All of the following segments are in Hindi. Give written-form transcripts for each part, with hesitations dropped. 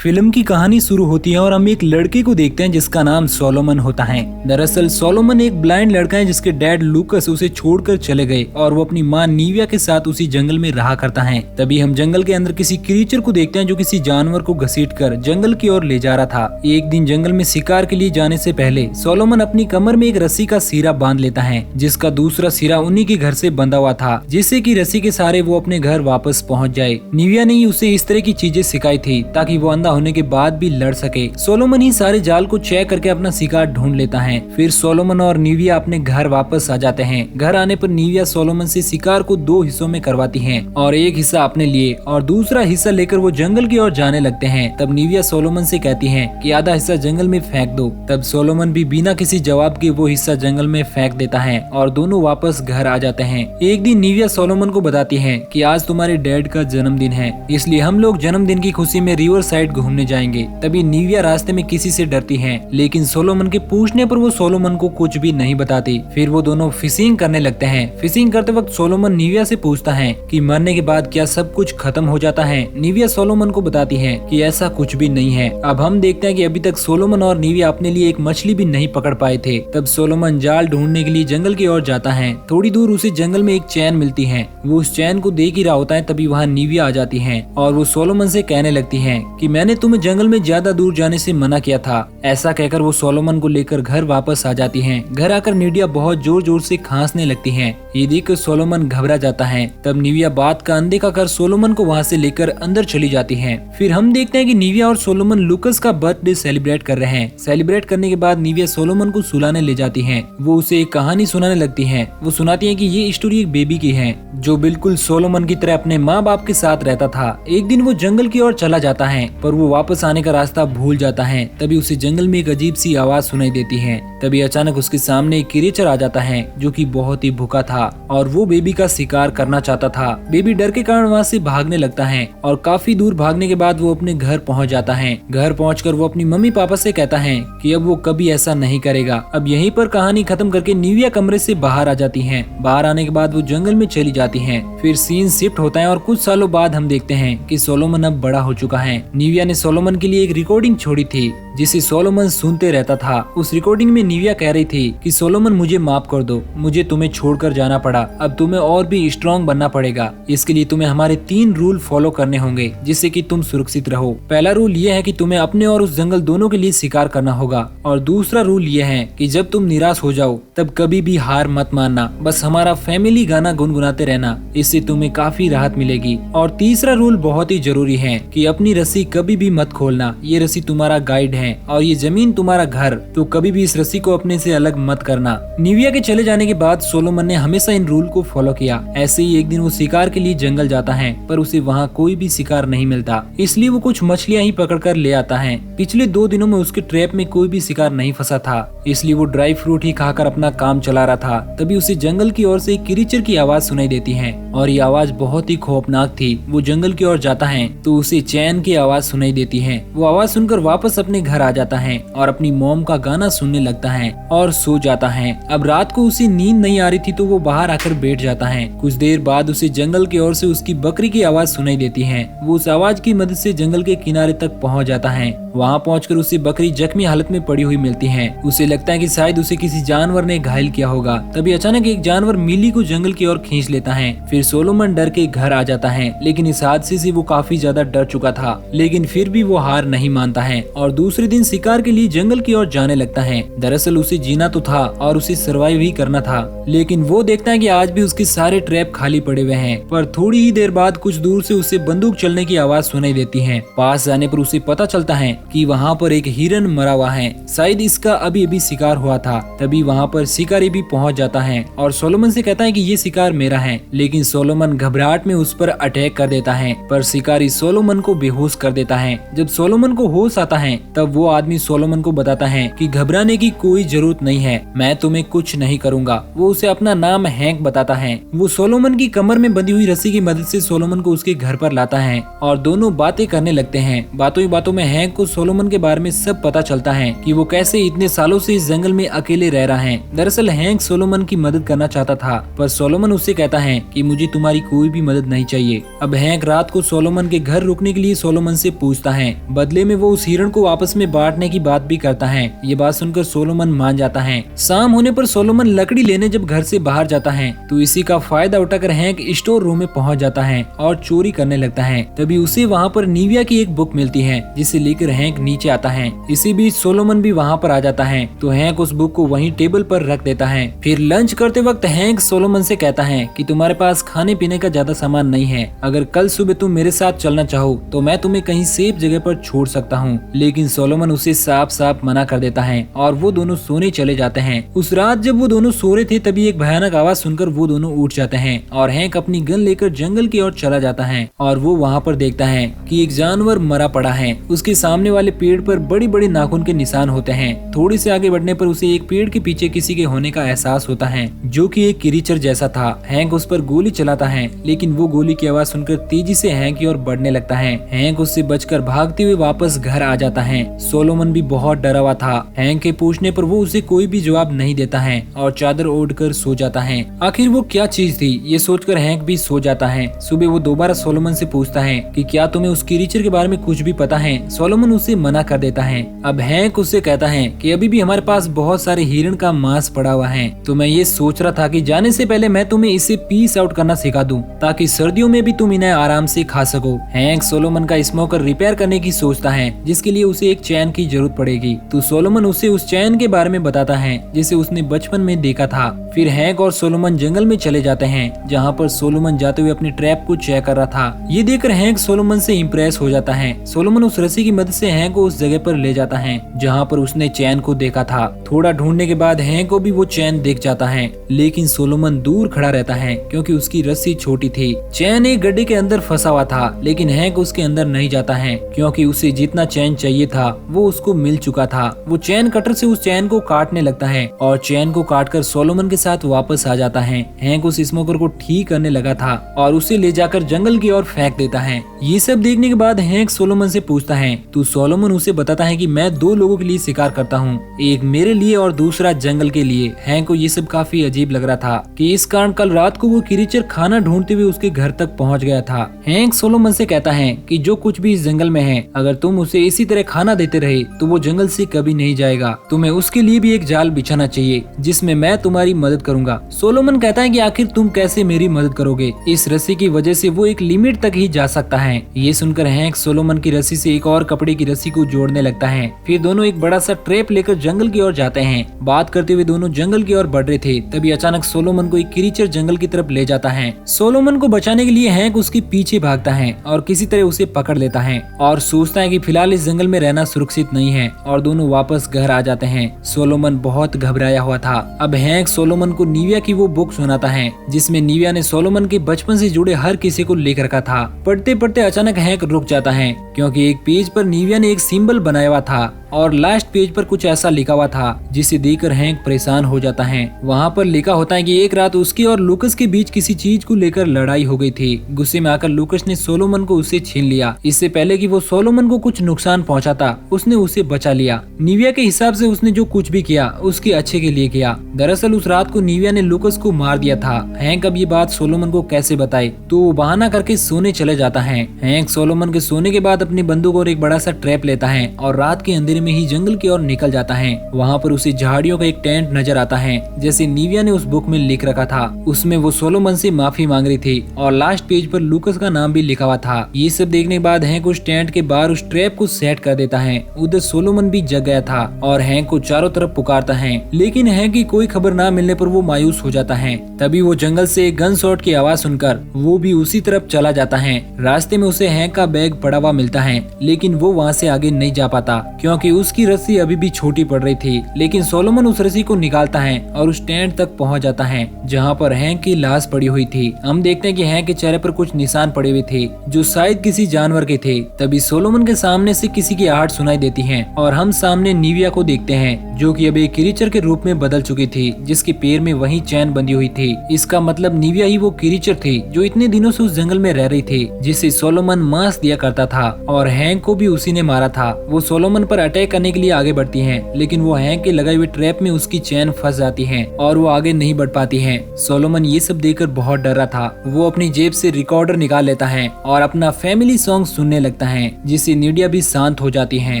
फिल्म की कहानी शुरू होती है और हम एक लड़के को देखते हैं जिसका नाम सोलोमन होता है। दरअसल सोलोमन एक ब्लाइंड लड़का है जिसके डैड लूकस उसे छोड़कर चले गए और वो अपनी माँ नीविया के साथ उसी जंगल में रहा करता है। तभी हम जंगल के अंदर किसी क्रीचर को देखते हैं जो किसी जानवर को घसीटकर जंगल की ओर ले जा रहा था। एक दिन जंगल में शिकार के लिए जाने से पहले सोलोमन अपनी कमर में एक रस्सी का सिरा बांध लेता है जिसका दूसरा सिरा उन्हीं के घर से बंधा हुआ था, जिससे कि रस्सी के सहारे वो अपने घर वापस पहुंच जाए। नीविया ने ही उसे इस तरह की चीजें सिखाई थी ताकि वो अंधा होने के बाद भी लड़ सके। सोलोमन ही सारे जाल को चेक करके अपना शिकार ढूंढ लेता है। फिर सोलोमन और नीविया अपने घर वापस आ जाते हैं। घर आने पर नीविया सोलोमन से शिकार को 2 हिस्सों में करवाती है और एक हिस्सा अपने लिए और दूसरा हिस्सा लेकर वो जंगल की ओर जाने लगते हैं। तब नीविया सोलोमन से कहती है कि आधा हिस्सा जंगल में फेंक दो। तब सोलोमन भी बिना किसी जवाब के वो हिस्सा जंगल में फेंक देता है और दोनों वापस घर आ जाते हैं। एक दिन नीविया सोलोमन को बताती है कि आज तुम्हारे डैड का जन्मदिन है, इसलिए हम लोग जन्मदिन की खुशी में रिवर साइड घूमने जाएंगे। तभी नीविया रास्ते में किसी से डरती है, लेकिन सोलोमन के पूछने पर वो सोलोमन को कुछ भी नहीं बताती। फिर वो दोनों फिशिंग करने लगते हैं। फिशिंग करते वक्त सोलोमन नीविया से पूछता है कि मरने के बाद क्या सब कुछ खत्म हो जाता है। नीविया सोलोमन को बताती है कि ऐसा कुछ भी नहीं है। अब हम देखते हैं कि अभी तक सोलोमन और नीविया अपने लिए एक मछली भी नहीं पकड़ पाए थे। तब सोलोमन जाल ढूंढने के लिए जंगल की ओर जाता है। थोड़ी दूर उसे जंगल में एक चैन मिलती है। वो उस चैन को देख ही रहा होता है, तभी वहाँ नीविया आ जाती है और वो सोलोमन से कहने लगती है कि मैंने तुम्हें जंगल में ज्यादा दूर जाने से मना किया था। ऐसा कहकर वो सोलोमन को लेकर घर वापस आ जाती है। घर आकर नीविया बहुत जोर जोर से खांसने लगती है। ये देखकर सोलोमन घबरा जाता है। तब नीविया बात का अनदेखा कर सोलोमन को वहाँ से लेकर अंदर चली जाती है। फिर हम देखते हैं कि नीविया और सोलोमन लूकस का बर्थडे सेलिब्रेट कर रहे हैं। सेलिब्रेट करने के बाद नीविया सोलोमन को सुलाने ले जाती है। वो उसे एक कहानी सुनाने लगती है। वो सुनाती है कि ये स्टोरी एक बेबी की है जो बिल्कुल सोलोमन की तरह अपने माँ बाप के साथ रहता था। एक दिन वो जंगल की ओर चला जाता है पर वो वापस आने का रास्ता भूल जाता है। तभी उसे जंगल में एक अजीब सी आवाज सुनाई देती है। तभी अचानक उसके सामने एक क्रीचर आ जाता है जो कि बहुत ही भूखा था और वो बेबी का शिकार करना चाहता था। बेबी डर के कारण वहाँ से भागने लगता है और काफी दूर भागने के बाद वो अपने घर पहुँच जाता है। घर पहुँचकर वो अपनी मम्मी पापा से कहता है कि अब वो कभी ऐसा नहीं करेगा। अब यहीं पर कहानी खत्म करके नीविया कमरे से बाहर आ जाती है। बाहर आने के बाद वो जंगल में चली जाती है। फिर सीन शिफ्ट होता है और कुछ सालों बाद हम देखते हैं कि सोलोमन अब बड़ा हो चुका है। नीविया ने सोलोमन के लिए एक रिकॉर्डिंग छोड़ी थी जिसे सोलोमन सुनते रहता था। उस रिकॉर्डिंग में नीविया कह रही थी कि सोलोमन मुझे माफ कर दो, मुझे तुम्हें छोड़कर जाना पड़ा। अब तुम्हें और भी स्ट्रॉन्ग बनना पड़ेगा। इसके लिए तुम्हें हमारे 3 रूल फॉलो करने होंगे जिससे कि तुम सुरक्षित रहो। पहला रूल ये है कि तुम्हें अपने और उस जंगल दोनों के लिए शिकार करना होगा और दूसरा रूल ये है कि जब तुम निराश हो जाओ तब कभी भी हार मत मानना, बस हमारा फैमिली गाना गुनगुनाते रहना, इससे तुम्हें काफी राहत मिलेगी। और तीसरा रूल बहुत ही जरूरी है कि अपनी रस्सी कभी भी मत खोलना। ये रस्सी तुम्हारा गाइड है और ये जमीन तुम्हारा घर, तो कभी भी इस रस्सी को अपने से अलग मत करना। नीविया के चले जाने के बाद सोलोमन ने हमेशा इन रूल को फॉलो किया। ऐसे ही एक दिन वो शिकार के लिए जंगल जाता है पर उसे वहाँ कोई भी शिकार नहीं मिलता, इसलिए वो कुछ मछलियाँ ही पकड़ कर ले आता है। पिछले 2 दिनों में उसके ट्रैप में कोई भी शिकार नहीं फंसा था, इसलिए वो ड्राई फ्रूट ही खाकर अपना काम चला रहा था। तभी उसे जंगल की ओर से एक क्रीचर की आवाज सुनाई देती है और ये आवाज बहुत ही खौफनाक थी। वो जंगल की ओर जाता है तो उसे चैन की आवाज सुनाई देती है। वो आवाज सुनकर वापस अपने घर आ जाता है और अपनी मॉम का गाना सुनने लगता है और सो जाता है। अब रात को उसे नींद नहीं आ रही थी तो वो बाहर आकर बैठ जाता है। कुछ देर बाद उसे जंगल की ओर से उसकी बकरी की आवाज सुनाई देती है। वो उस आवाज की मदद से जंगल के किनारे तक पहुंच जाता है। वहाँ पहुंचकर उसे बकरी जख्मी हालत में पड़ी हुई मिलती है। उसे लगता है कि शायद उसे किसी जानवर ने घायल किया होगा। तभी अचानक एक जानवर मिली को जंगल की ओर खींच लेता है। फिर सोलोमन डर के घर आ जाता है, लेकिन इस हादसे से वो काफी ज्यादा डर चुका था, लेकिन फिर भी वो हार नहीं मानता है और दूसरे दिन शिकार के लिए जंगल की ओर जाने लगता है। दरअसल उसे जीना तो था और उसे सर्वाइव ही करना था, लेकिन वो देखता है कि आज भी उसके सारे ट्रैप खाली पड़े हुए हैं। पर थोड़ी ही देर बाद कुछ दूर से उसे बंदूक चलने की आवाज सुनाई देती है। पास जाने पर उसे पता चलता है कि वहाँ पर एक हिरन मरा हुआ है, शायद इसका अभी अभी शिकार हुआ था। तभी वहाँ पर शिकारी भी पहुँच जाता है और सोलोमन से कहता है कि ये शिकार मेरा है, लेकिन सोलोमन घबराहट में उस पर अटैक कर देता है। पर शिकारी सोलोमन को बेहोश कर देता है। जब सोलोमन को होश आता है तब वो आदमी सोलोमन को बताता है कि घबराने की कोई जरूरत नहीं है, मैं तुम्हें कुछ नहीं करूंगा। वो उसे अपना नाम हैंक बताता है। वो सोलोमन की कमर में बंधी हुई रस्सी की मदद से सोलोमन को उसके घर पर लाता है और दोनों बातें करने लगते हैं। बातों ही बातों में हैंक को सोलोमन के बारे में सब पता चलता है कि वो कैसे इतने सालों से इस जंगल में अकेले रह रहा है। दरअसल हैंक सोलोमन की मदद करना चाहता था, पर सोलोमन उससे कहता है कि मुझे तुम्हारी कोई भी मदद नहीं चाहिए। अब हैंक रात को सोलोमन के घर रुकने के लिए सोलोमन से पूछता है। बदले में वो उस हिरण को आपस में बांटने की बात भी करता है। ये बात सुनकर सोलोमन मान जाता है। शाम होने पर सोलोमन लकड़ी लेने जब घर से बाहर जाता है तो इसी का फायदा उठाकर हैंक स्टोर रूम में पहुंच जाता है और चोरी करने लगता है। तभी उसे वहाँ पर निविया की एक बुक मिलती है जिसे लेकर हैंक नीचे आता है। इसी बीच सोलोमन भी वहाँ पर आ जाता है तो हैंक उस बुक को वहीं टेबल पर रख देता है। फिर लंच करते वक्त हैंक सोलोमन से कहता है कि तुम्हारे पास खाने पीने का ज्यादा सामान नहीं है, अगर कल सुबह तुम मेरे साथ चलना चाहो तो मैं तुम्हें कहीं सेफ जगह पर छोड़ सकता हूँ। लेकिन सोलोमन उसे साफ साफ मना कर देता है और वो दोनों सोने चले जाते हैं। उस रात जब वो दोनों सो रहे थे तभी एक भयानक आवाज सुनकर वो दोनों उठ जाते हैं और हैंक अपनी गन लेकर जंगल की ओर चला जाता है और वो वहाँ पर देखता है कि एक जानवर मरा पड़ा है। उसके सामने वाले पेड़ पर बड़ी बड़ी नाखून के निशान होते हैं। थोड़ी से आगे बढ़ने पर उसे एक पेड़ के पीछे किसी के होने का एहसास होता है जो कि एक क्रीचर जैसा था। हैंक उस पर गोली चलाता है लेकिन वो गोली की आवाज सुनकर तेजी से हैंक की ओर बढ़ने लगता है। हैंक उससे बचकर भागते हुए वापस घर आ जाता है। सोलोमन भी बहुत डरा हुआ था। हैंक के पूछने पर वो उसे कोई भी जवाब नहीं देता है और चादर ओढ़ कर सो जाता है। आखिर वो क्या चीज थी ये सोचकर हैंक भी सो जाता है। सुबह वो दोबारा सोलोमन से पूछता है कि क्या तुम्हें उस क्रीचर के बारे में कुछ भी पता है। सोलोमन उसे मना कर देता है। अब हैंक उससे कहता है कि अभी भी हमारे पास बहुत सारे हिरण का मांस पड़ा हुआ है, तो मैं ये सोच रहा था कि जाने से पहले मैं तुम्हें इसे पीस आउट करना सिखा दूं ताकि सर्दियों में भी तुम इन्हें आराम से खा सको। हैंक सोलोमन का स्मोकर रिपेयर करने की सोचता है जिसके लिए उसे एक चैन की जरूरत पड़ेगी। तो सोलोमन उसे उस चैन के बारे में बताता है जिसे उसने बचपन में देखा था। फिर हैंक और सोलोमन जंगल में चले जाते हैं जहाँ पर सोलोमन जाते हुए अपने ट्रैप को चेक कर रहा था। ये देखकर हैंक सोलोमन से इम्प्रेस हो जाता है। सोलोमन उस रस्सी की मदद से हैंक को उस जगह पर ले जाता है जहाँ पर उसने चैन को देखा था। थोड़ा ढूंढने के बाद हैंक को भी वो चैन दिख जाता है, लेकिन सोलोमन दूर खड़ा रहता है क्योंकि उसकी रस्सी छोटी थी। चैन एक गड्ढे के अंदर फंसा हुआ था लेकिन हैंक उसके अंदर नहीं जाता है क्योंकि उसे जितना चैन चाहिए था वो उसको मिल चुका था। वो चैन कटर से उस चैन को काटने लगता है और चैन को काटकर सोलोमन के साथ वापस आ जाता है। हैंक उस स्मोकर को ठीक करने लगा था और उसे ले जाकर जंगल की ओर फेंक देता है। ये सब देखने के बाद हैंक सोलोमन से पूछता है तो सोलोमन उसे बताता है कि मैं दो लोगों के लिए शिकार करता हूँ, एक मेरे लिए और दूसरा जंगल के लिए। हैंक को ये सब काफी अजीब लग रहा था कि इस कारण कल रात को वो क्रीचर खाना ढूंढते हुए उसके घर तक पहुँच गया था। हैंक सोलोमन से कहता है कि जो कुछ भी इस जंगल में है अगर तुम उसे इसी तरह खाना देते रहे तो वो जंगल से कभी नहीं जाएगा। तुम्हें उसके लिए भी एक जाल बिछाना चाहिए जिसमें मैं तुम्हारी मदद करूंगा। सोलोमन कहता है कि आखिर तुम कैसे मेरी मदद करोगे, इस रस्सी की वजह से वो एक लिमिट तक ही जा सकता है। ये सुनकर हैंक सोलोमन की रस्सी से एक और कपड़े की रस्सी को जोड़ने लगता है। फिर दोनों एक बड़ा सा ट्रैप लेकर जंगल की ओर जाते हैं। बात करते हुए दोनों जंगल की ओर बढ़ रहे थे तभी अचानक सोलोमन को एक क्रीचर जंगल की तरफ ले जाता है। सोलोमन को बचाने के लिए हैंक उसके पीछे भागता है और किसी तरह उसे पकड़ लेता है और सोचता है कि फिलहाल इस जंगल में रहना सुरक्षित नहीं है और दोनों वापस घर आ जाते हैं। सोलोमन बहुत घबराया हुआ था। अब हैंक सोलोमन को निविया की वो बुक सुनाता है जिसमें निविया ने सोलोमन के बचपन से जुड़े हर किसी को लिख रखा था। पढ़ते पढ़ते अचानक हैंक रुक जाता है क्योंकि एक पेज पर निविया ने एक सिंबल बनाया हुआ था और लास्ट पेज पर कुछ ऐसा लिखा हुआ था जिसे देखकर हैंक परेशान हो जाता है। वहाँ पर लिखा होता है कि एक रात उसकी और लूकस के बीच किसी चीज को लेकर लड़ाई हो गई थी। गुस्से में आकर लूकस ने सोलोमन को उससे छीन लिया। इससे पहले कि वो सोलोमन को कुछ नुकसान पहुंचाता उसने उसे बचा लिया। निविया के हिसाब से उसने जो कुछ भी किया उसके अच्छे के लिए किया। दरअसल उस रात को निविया ने लूकस को मार दिया था। हैंक अब ये बात सोलोमन को कैसे बताए तो वो बहाना करके सोने चले जाता है। हैंक सोलोमन के सोने के बाद अपनी बंदूक और एक बड़ा सा ट्रैप लेता है और रात के अंधेरे में ही जंगल की ओर निकल जाता है। वहाँ पर उसे झाड़ियों का एक टेंट नजर आता है जैसे निविया ने उस बुक में लिख रखा था। उसमें वो सोलोमन से माफी मांग रही थी और लास्ट पेज पर लूकस का नाम भी लिखा हुआ था। ये सब देखने के बाद हैंक उस टेंट के बाहर उस ट्रैप को सेट कर देता है। उधर सोलोमन भी जग गया था और हैंक को चारों तरफ पुकारता है, लेकिन हैंक की कोई खबर ना मिलने पर वो मायूस हो जाता है। तभी वो जंगल से एक गन शॉट की आवाज सुनकर वो भी उसी तरफ चला जाता है। रास्ते में उसे हैंक का बैग पड़ा हुआ मिलता है लेकिन वो वहाँ से आगे नहीं जा पाता क्योंकि उसकी रस्सी अभी भी छोटी पड़ रही थी। लेकिन सोलोमन उस रस्सी को निकालता है और उस टेंट तक पहुँच जाता है जहाँ पर हैंक की लाश पड़ी हुई थी। हम देखते हैं कि हैंक के चेहरे पर कुछ निशान पड़े हुए थे जो शायद किसी जानवर के थे। तभी सोलोमन के सामने से किसी की आहट सुनाई देती है और हम सामने निविया को देखते हैं जो कि अब एक क्रीचर के रूप में बदल चुकी थी जिसके पैर में वही चैन बंधी हुई थी। इसका मतलब निविया ही वो क्रीचर थी जो इतने दिनों से उस जंगल में रह रही थी जिसे सोलोमन मांस दिया करता था और हैंक को भी उसी ने ने मारा था वो सोलोमन पर अटैक करने के लिए आगे बढ़ती हैं, लेकिन वो हैंक के लगाए हुए ट्रैप में उसकी चैन फंस जाती है और वो आगे नहीं बढ़ पाती है। सोलोमन ये सब देखकर बहुत डरा था। वो अपनी जेब से रिकॉर्डर निकाल लेता है और अपना फैमिली सॉन्ग सुनने लगता है, जिससे नीडिया भी शांत हो जाती है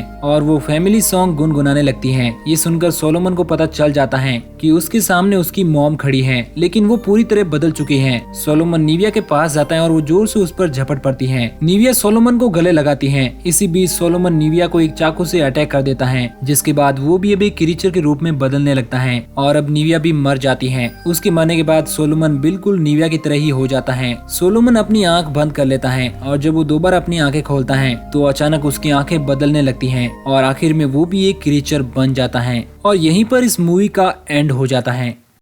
और वो फैमिली सॉन्ग गुनगुनाने लगती है। ये सुनकर सोलोमन को पता चल जाता है कि उसके सामने उसकी मॉम खड़ी है, लेकिन वो पूरी तरह बदल चुकी है। सोलोमन निविया के पास जाता है और वो जोर से उस पर झपट पड़ती है। निविया सोलोमन को गले लगाती है। इसी बीच सोलोमन निविया को एक चाकू से अटैक कर देता है, जिसके बाद वो भी अब एक क्रीचर के रूप में बदलने लगता है और अब निविया भी मर जाती है। उसके मरने के बाद सोलोमन बिल्कुल निविया की तरह ही हो जाता है। सोलोमन अपनी आंख बंद कर लेता है और जब वो दोबारा अपनी आंखें खोलता है तो अचानक उसकी आंखें बदलने लगती हैं और आखिर में वो भी एक क्रीचर बन जाता है। और यहीं पर इस मूवी का एंड हो जाता है।